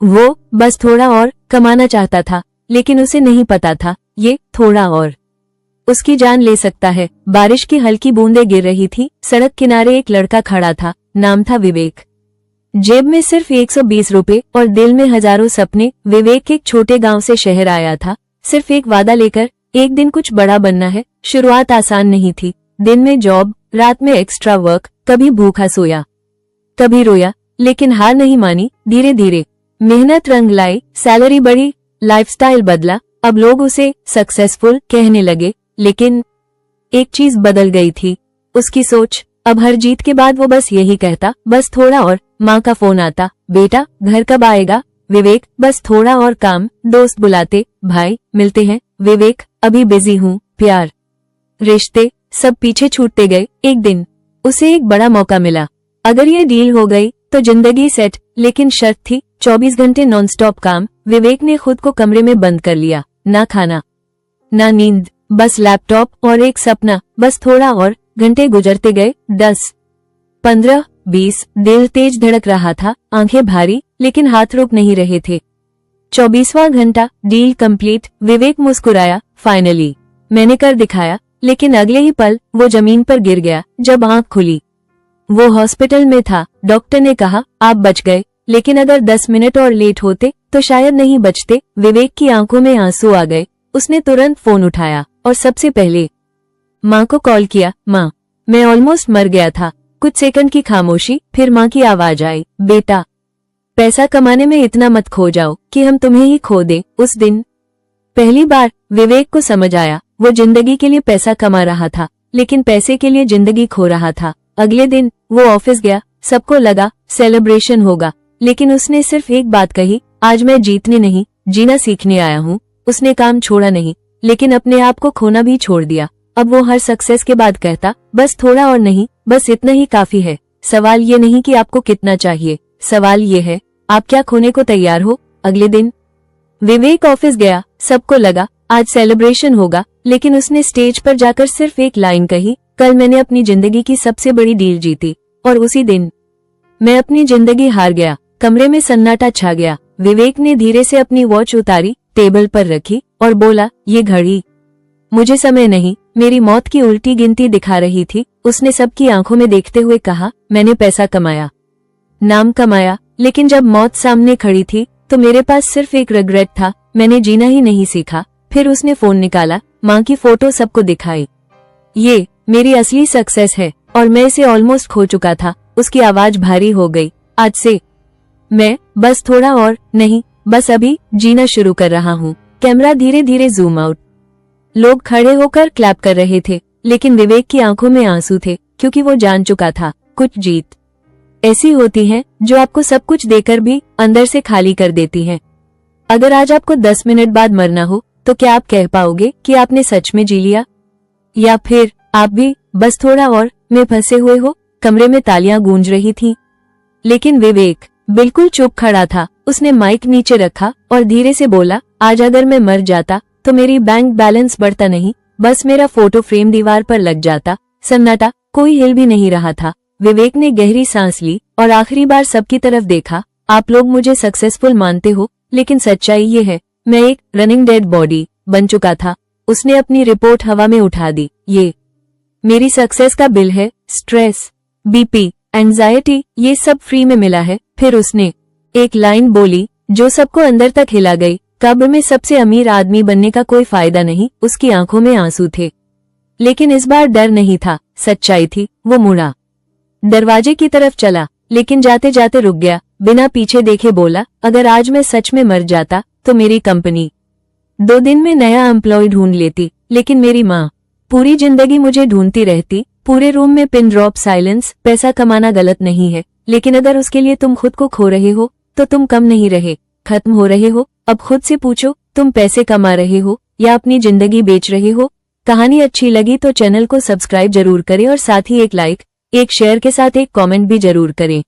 वो बस थोड़ा और कमाना चाहता था, लेकिन उसे नहीं पता था ये थोड़ा और उसकी जान ले सकता है। बारिश की हल्की बूंदें गिर रही थी। सड़क किनारे एक लड़का खड़ा था, नाम था विवेक। जेब में सिर्फ 120 रुपए और दिल में हजारों सपने। विवेक एक छोटे गांव से शहर आया था, सिर्फ एक वादा लेकर, एक दिन कुछ बड़ा बनना है। शुरुआत आसान नहीं थी। दिन में जॉब, रात में एक्स्ट्रा वर्क, कभी भूखा सोया, कभी रोया, लेकिन हार नहीं मानी। धीरे धीरे मेहनत रंग लाई, सैलरी बढ़ी, लाइफस्टाइल बदला। अब लोग उसे सक्सेसफुल कहने लगे, लेकिन एक चीज बदल गई थी, उसकी सोच। अब हर जीत के बाद वो बस यही कहता, बस थोड़ा और। माँ का फोन आता, बेटा घर कब आएगा? विवेक, बस थोड़ा और काम। दोस्त बुलाते, भाई मिलते हैं। विवेक, अभी बिजी हूँ। प्यार, रिश्ते, सब पीछे छूटते गए। एक दिन उसे एक बड़ा मौका मिला। अगर ये डील हो गई तो जिंदगी सेट, लेकिन शर्त थी 24 घंटे नॉनस्टॉप काम। विवेक ने खुद को कमरे में बंद कर लिया, ना खाना ना नींद, बस लैपटॉप और एक सपना, बस थोड़ा और। घंटे गुजरते गए, 10, 15, 20। दिल तेज धड़क रहा था, आंखें भारी, लेकिन हाथ रुक नहीं रहे थे। 24वां घंटा, डील कंप्लीट। विवेक मुस्कुराया, फाइनली मैंने कर दिखाया। लेकिन अगले ही पल वो जमीन पर गिर गया। जब आंख खुली, वो हॉस्पिटल में था। डॉक्टर ने कहा, आप बच गए, लेकिन अगर 10 मिनट और लेट होते तो शायद नहीं बचते। विवेक की आंखों में आंसू आ गए। उसने तुरंत फोन उठाया और सबसे पहले माँ को कॉल किया। माँ, मैं ऑलमोस्ट मर गया था। कुछ सेकंड की खामोशी, फिर माँ की आवाज आई, बेटा पैसा कमाने में इतना मत खो जाओ कि हम तुम्हें ही खो दें। उस दिन पहली बार विवेक को समझ आया, वो जिंदगी के लिए पैसा कमा रहा था, लेकिन पैसे के लिए जिंदगी खो रहा था। अगले दिन वो ऑफिस गया। सबको लगा सेलिब्रेशन होगा, लेकिन उसने सिर्फ एक बात कही, आज मैं जीतने नहीं, जीना सीखने आया हूँ। उसने काम छोड़ा नहीं, लेकिन अपने आप को खोना भी छोड़ दिया। अब वो हर सक्सेस के बाद कहता, बस थोड़ा और नहीं, बस इतना ही काफी है। सवाल ये नहीं कि आपको कितना चाहिए, सवाल ये है आप क्या खोने को तैयार हो। अगले दिन विवेक ऑफिस गया। सबको लगा आज सेलिब्रेशन होगा, लेकिन उसने स्टेज पर जाकर सिर्फ एक लाइन कही, कल मैंने अपनी जिंदगी की सबसे बड़ी डील जीती और उसी दिन मैं अपनी जिंदगी हार गया। कमरे में सन्नाटा छा गया। विवेक ने धीरे से अपनी वॉच उतारी, टेबल पर रखी और बोला, ये घड़ी मुझे समय नहीं, मेरी मौत की उल्टी गिनती दिखा रही थी। उसने सबकी आंखों में देखते हुए कहा, मैंने पैसा कमाया, नाम कमाया, लेकिन जब मौत सामने खड़ी थी तो मेरे पास सिर्फ एक रिग्रेट था, मैंने जीना ही नहीं सीखा। फिर उसने फोन निकाला, माँ की फोटो सबको दिखाई, ये मेरी असली सक्सेस है और मैं इसे ऑलमोस्ट खो चुका था। उसकी आवाज भारी हो गई, आज से मैं बस थोड़ा और नहीं, बस अभी जीना शुरू कर रहा हूँ। कैमरा धीरे धीरे जूम आउट। लोग खड़े होकर क्लैप कर रहे थे, लेकिन विवेक की आंखों में आंसू थे, क्योंकि वो जान चुका था कुछ जीत ऐसी होती है जो आपको सब कुछ देकर भी अंदर से खाली कर देती है। अगर आज आपको 10 मिनट बाद मरना हो तो क्या आप कह पाओगे कि आपने सच में जी लिया, या फिर आप भी बस थोड़ा और में फंसे हुए हो। कमरे में तालियां गूंज रही थीं, लेकिन विवेक बिल्कुल चुप खड़ा था। उसने माइक नीचे रखा और धीरे से बोला, आज अगर मैं मर जाता तो मेरी बैंक बैलेंस बढ़ता नहीं, बस मेरा फोटो फ्रेम दीवार पर लग जाता। सन्नाटा, कोई हिल भी नहीं रहा था। विवेक ने गहरी सांस ली और आखिरी बार सबकी तरफ देखा। आप लोग मुझे सक्सेसफुल मानते हो, लेकिन सच्चाई ये है, मैं एक रनिंग डेड बॉडी बन चुका था। उसने अपनी रिपोर्ट हवा में उठा दी, ये मेरी सक्सेस का बिल है। स्ट्रेस, बीपी, एंजाइटी, ये सब फ्री में मिला है। फिर उसने एक लाइन बोली जो सबको अंदर तक हिला गई, कब्र में सबसे अमीर आदमी बनने का कोई फायदा नहीं। उसकी आंखों में आंसू थे, लेकिन इस बार डर नहीं था, सच्चाई थी। वो मुड़ा, दरवाजे की तरफ चला, लेकिन जाते जाते रुक गया। बिना पीछे देखे बोला, अगर आज मैं सच में मर जाता तो मेरी कंपनी 2 दिन में नया एम्प्लॉय ढूंढ लेती, लेकिन मेरी माँ पूरी जिंदगी मुझे ढूंढती रहती। पूरे रूम में पिन ड्रॉप साइलेंस। पैसा कमाना गलत नहीं है, लेकिन अगर उसके लिए तुम खुद को खो रहे हो तो तुम कम नहीं रहे, खत्म हो रहे हो। अब खुद से पूछो, तुम पैसे कमा रहे हो या अपनी जिंदगी बेच रहे हो। कहानी अच्छी लगी तो चैनल को सब्सक्राइब जरूर करें और साथ ही एक लाइक, एक शेयर के साथ एक कमेंट भी जरूर करें।